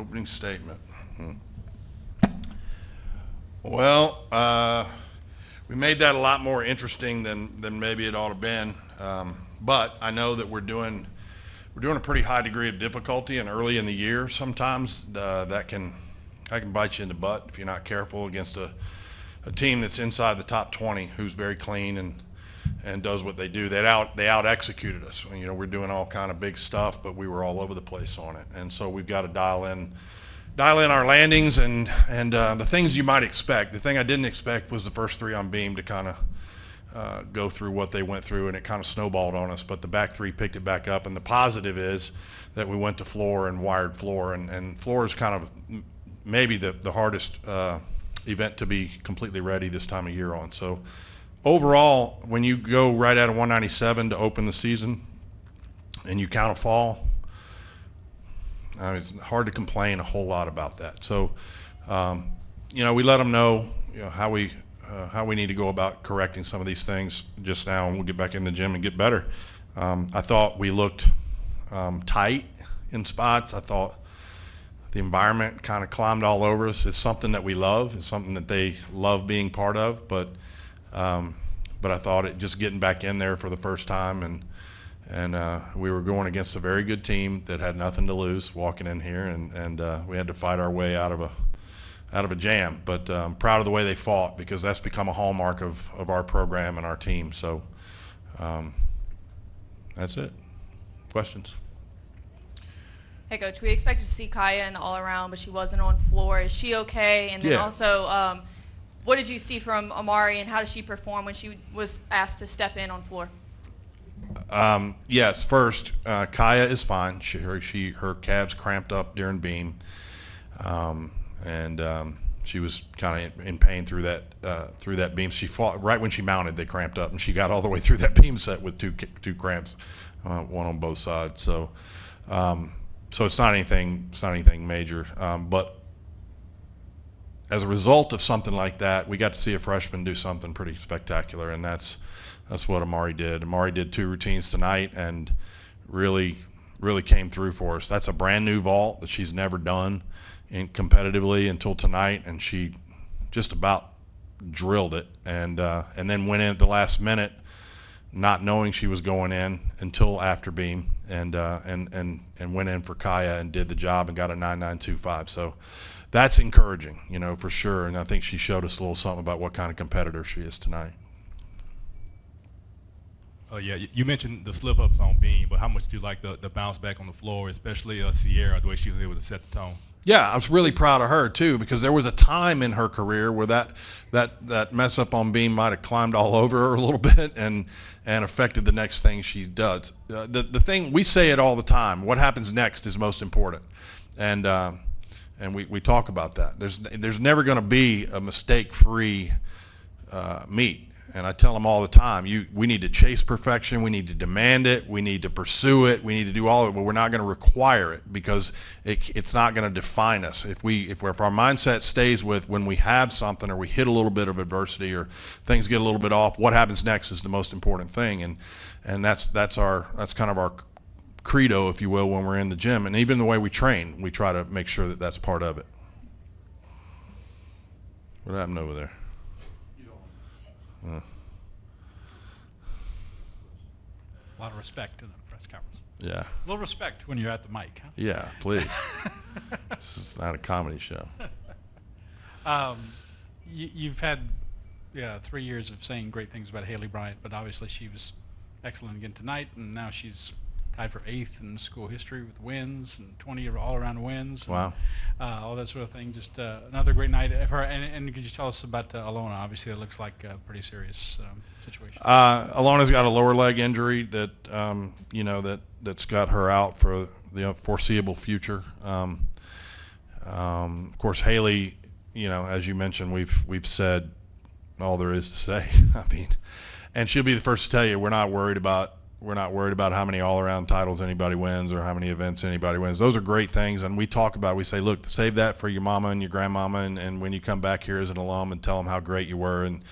Opening statement. Well, we made that a lot more interesting than maybe it ought to have been. But I know that we're doing a pretty high degree of difficulty, and early in the year, sometimes that can bite you in the butt if you're not careful against a team that's inside the top 20, who's very clean and does what they do. They out executed us. You know, we're doing all kind of big stuff, but we were all over the place on it, and so we've got to dial in our landings and the things you might expect. The thing I didn't expect was the first three on beam to kind of go through what they went through, and it kind of snowballed on us. But the back three picked it back up, and the positive is that we went to floor and wired floor, and floor is kind of maybe the hardest event to be completely ready this time of year on. So overall, when you go right at a 197 to open the season and you count a fall, I mean, it's hard to complain a whole lot about that. So, you know, we let them know, you know, how we need to go about correcting some of these things just now, and we'll get back in the gym and get better. I thought we looked tight in spots. I thought the environment kind of climbed all over us. It's something that we love. It's something that they love being part of. But I thought it just getting back in there for the first time, and we were going against a very good team that had nothing to lose walking in here, and we had to fight our way out of a jam. But I'm proud of the way they fought, because that's become a hallmark of our program and our team. So that's it. Questions? Hey, Coach, we expected to see Kaya in the all-around, but she wasn't on floor. Is she okay? And then Yeah. also, what did you see from Amari, and how did she perform when she was asked to step in on floor? Yes, first, Kaya is fine. Her calves cramped up during beam, and she was kind of in pain through that beam. She fought right when she mounted; they cramped up, and she got all the way through that beam set with two cramps, one on both sides. So it's not anything major, but as a result of something like that, we got to see a freshman do something pretty spectacular, and that's what Amari did. Amari did 2 routines tonight and really came through for us. That's a brand new vault that she's never done competitively until tonight, and she just about drilled it, and then went in at the last minute, not knowing she was going in until after beam, and went in for Kaya and did the job and got a 9.925. So that's encouraging, you know, for sure. And I think she showed us a little something about what kind of competitor she is tonight. Oh yeah, you mentioned the slip-ups on beam, but how much do you like the bounce back on the floor, especially Sierra, the way she was able to set the tone? Yeah, I was really proud of her too, because there was a time in her career where that mess up on beam might have climbed all over her a little bit and affected the next thing she does. The thing, we say it all the time, what happens next is most important, and we talk about that. There's never going to be a mistake-free meet. And I tell them all the time, we need to chase perfection, we need to demand it, we need to pursue it, we need to do all of it, but we're not going to require it, because it's not going to define us. If our mindset stays with when we have something, or we hit a little bit of adversity, or things get a little bit off, what happens next is the most important thing, and that's kind of our credo, if you will, when we're in the gym, and even the way we train, we try to make sure that that's part of it. What happened over there? A lot of respect in the press conference. Yeah. A little respect when you're at the mic, huh? Yeah, please. This is not a comedy show. You've had 3 years of saying great things about Haley Bryant, but obviously she was excellent again tonight, and now she's tied for 8th in school history with wins and 20 all-around wins. Wow. And, all that sort of thing. Just another great night of her. And could you tell us about Alona? Obviously, it looks like a pretty serious situation. Alona's got a lower leg injury that that's got her out for the foreseeable future. Of course, Haley, as you mentioned, we've said all there is to say. I mean, and she'll be the first to tell you we're not worried about how many all-around titles anybody wins or how many events anybody wins. Those are great things, and we say, look, save that for your mama and your grandmama, and when you come back here as an alum, and tell them how great you were, and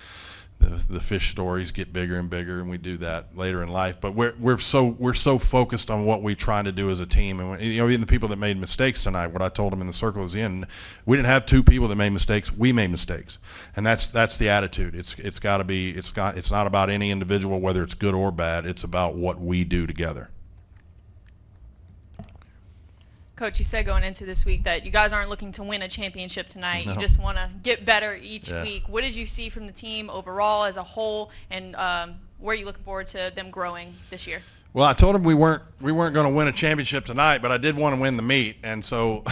the fish stories get bigger and bigger, and we do that later in life. But we're so focused on what we're trying to do as a team, and even the people that made mistakes tonight. What I told them in the circle is the end. We didn't have two people that made mistakes. We made mistakes, and that's the attitude. It's got to be. It's not about any individual, whether it's good or bad. It's about what we do together. Coach, you said going into this week that you guys aren't looking to win a championship tonight. No. You just want to get better each Yeah. week. What did you see from the team overall as a whole, and where are you looking forward to them growing this year? Well, I told him we weren't going to win a championship tonight, but I did want to win the meet, and so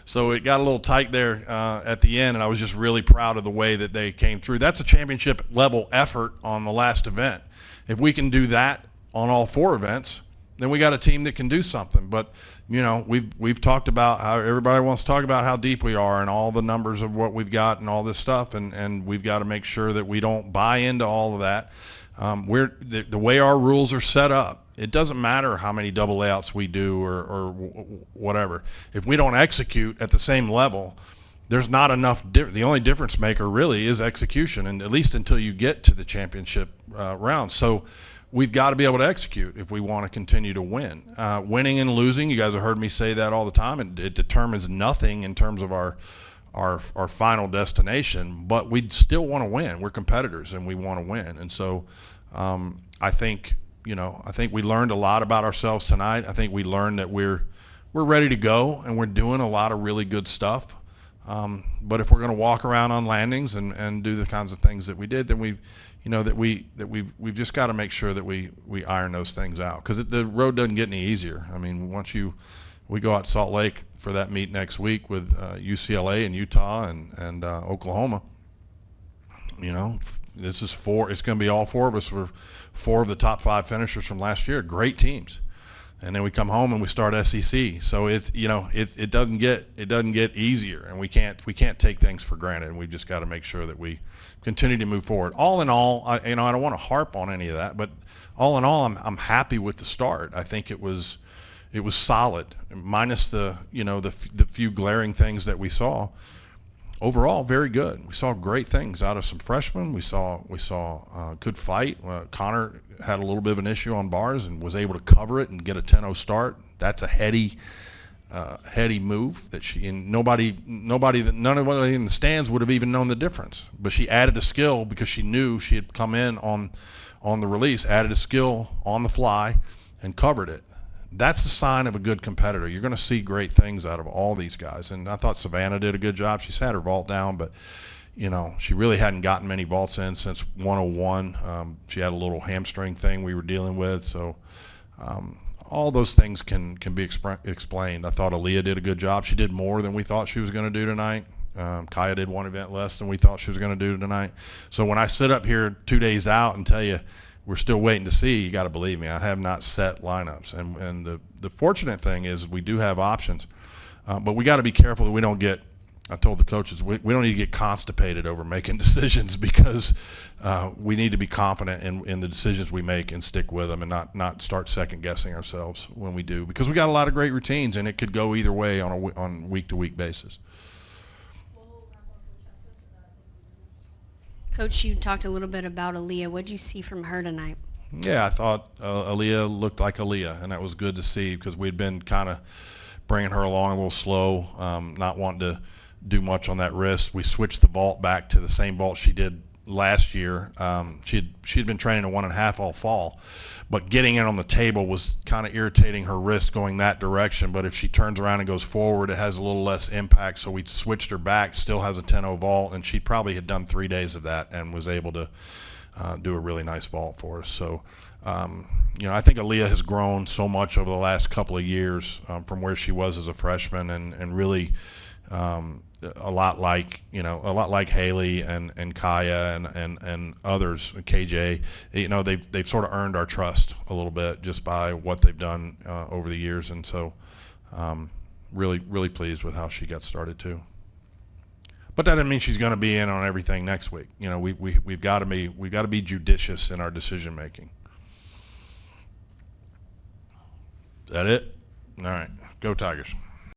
so it got a little tight there at the end, and I was just really proud of the way that they came through. That's a championship level effort on the last event. If we can do that on all 4 events, then we got a team that can do something. But we've talked about how everybody wants to talk about how deep we are and all the numbers of what we've got and all this stuff, and we've got to make sure that we don't buy into all of that. The way our rules are set up, it doesn't matter how many double layouts we do or whatever. If we don't execute at the same level, there's not enough. The only difference maker really is execution, and at least until you get to the championship round. So we've got to be able to execute if we want to continue to win. Winning and losing, you guys have heard me say that all the time, and it determines nothing in terms of our final destination, but we still want to win. We're competitors, and we want to win. And so I think we learned a lot about ourselves tonight. I think we learned that we're ready to go, and we're doing a lot of really good stuff. But if we're going to walk around on landings and do the kinds of things that we did, then we've just got to make sure that we iron those things out, because the road doesn't get any easier. I mean, we go out to Salt Lake for that meet next week with UCLA and Utah and Oklahoma. This is 4. It's going to be all 4 of us. We're 4 of the top 5 finishers from last year. Great teams. And then we come home and we start SEC. So it doesn't get easier, and we can't take things for granted. And we've just got to make sure that we continue to move forward. All in all, I don't want to harp on any of that, but all in all, I'm happy with the start. I think it was solid, minus the few glaring things that we saw. Overall, very good. We saw great things out of some freshmen. We saw good fight. Connor had a little bit of an issue on bars and was able to cover it and get a 10-0 start. That's a heady move that none in the stands would have even known the difference. But she added a skill because she knew she had come in on the release, added a skill on the fly, and covered it. That's the sign of a good competitor. You're going to see great things out of all these guys. And I thought Savannah did a good job. She's had her vault down, but she really hadn't gotten many vaults in since 101. She had a little hamstring thing we were dealing with. So all those things can be explained. I thought Aaliyah did a good job. She did more than we thought she was going to do tonight. Kaya did one event less than we thought she was going to do tonight. So when I sit up here 2 days out and tell you we're still waiting to see, you got to believe me, I have not set lineups. And the fortunate thing is we do have options, but we got to be careful that we don't get, I told the coaches, we don't need to get constipated over making decisions, because we need to be confident in the decisions we make and stick with them, and not start second guessing ourselves when we do, because we got a lot of great routines and it could go either way on week-to-week basis. Coach, you talked a little bit about Aaliyah. What did you see from her tonight? Yeah, I thought Aaliyah looked like Aaliyah, and that was good to see, because we'd been kind of bringing her along a little slow, not wanting to do much on that wrist. We switched the vault back to the same vault she did last year. She'd been training a 1.5 all fall, but getting it on the table was kind of irritating her wrist going that direction. But if she turns around and goes forward, it has a little less impact. So we switched her back, still has a 10-0 vault, and she probably had done 3 days of that and was able to do a really nice vault for us. So, I think Aaliyah has grown so much over the last couple of years from where she was as a freshman, and really a lot like Haley and Kaya and others, KJ. They've sort of earned our trust a little bit just by what they've done over the years, and so really pleased with how she got started too. But that doesn't mean she's going to be in on everything next week. We've got to be judicious in our decision making. Is that it? All right, go Tigers.